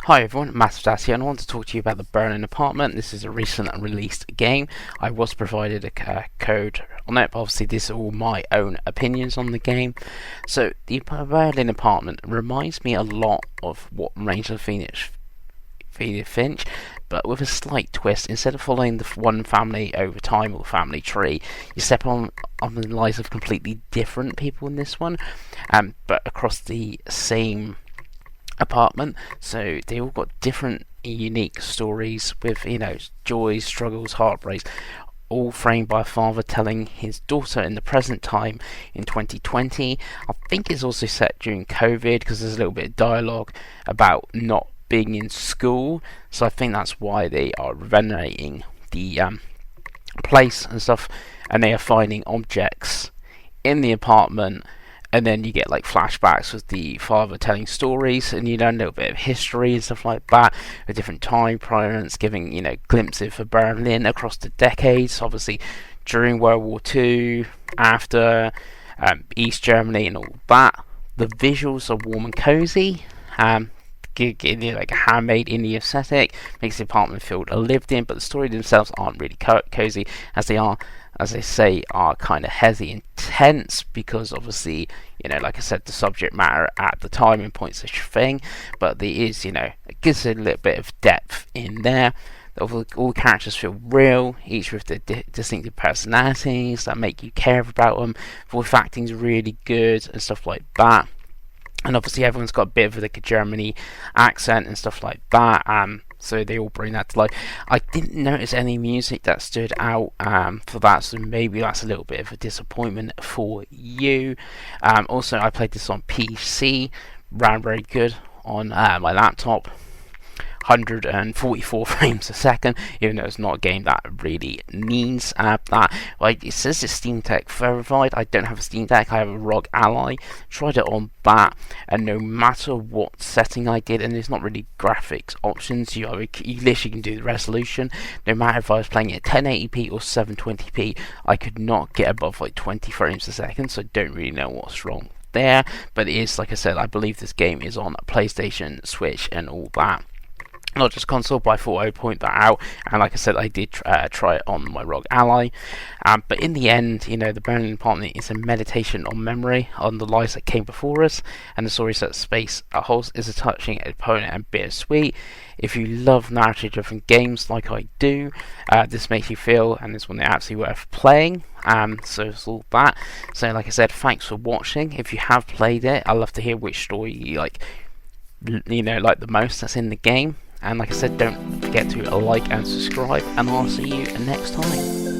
Hi everyone, masofdas here, and I want to talk to you about the Burning Apartment. This is a recent released game. I was provided a code on it, but obviously these are all my own opinions on the game. So the Burning Apartment reminds me a lot of what Ranger Phoenix Finch, but with a slight twist. Instead of following the one family over time or family tree, you step on the lives of completely different people in this one, but across the same apartment. So they all got different unique stories with, joys, struggles, heartbreaks, all framed by a father telling his daughter in the present time in 2020. I think it's also set during COVID because there's a little bit of dialogue about not being in school, so I think that's why they are renovating the place and stuff, and they are finding objects in the apartment. And then you get like flashbacks with the father telling stories, and you learn a little bit of history and stuff like that, with different time periods, giving glimpses of Berlin across the decades. Obviously, during World War II, after East Germany, and all that. The visuals are warm and cozy. Getting like a handmade indie aesthetic makes the apartment feel lived in, but the stories themselves aren't really cozy, as they are, as they say, are kind of heavy and tense, because obviously, like I said, the subject matter at the time and points such a thing, but there is, it gives a little bit of depth in there. All characters feel real, each with their distinctive personalities that make you care about them. Voice acting's really good and stuff like that. And obviously everyone's got a bit of like a Germany accent and stuff like that. So they all bring that to life. I didn't notice any music that stood out for that, so maybe that's a little bit of a disappointment for you. Also, I played this on PC, ran very good on my laptop. 144 frames a second, even though it's not a game that really needs that. Like, it says it's Steam Deck verified. I don't have a Steam Deck, I have a ROG Ally. Tried it on that, and no matter what setting I did, and there's not really graphics options, you literally can do the resolution. No matter if I was playing it at 1080p or 720p, I could not get above like 20 frames a second, so I don't really know what's wrong there. But it is, like I said, I believe this game is on PlayStation, Switch, and all that, not just console, but I thought I would point that out. And like I said, I did try it on my ROG Ally. But in the end, the Burning Apartment is a meditation on memory, on the lives that came before us, and the story set space holds is a touching opponent and bittersweet. If you love narrative-driven games like I do, this makes you feel, and it's one that's absolutely worth playing. So it's all that. So like I said, thanks for watching. If you have played it, I'd love to hear which story you like the most that's in the game. And like I said, don't forget to like and subscribe, and I'll see you next time.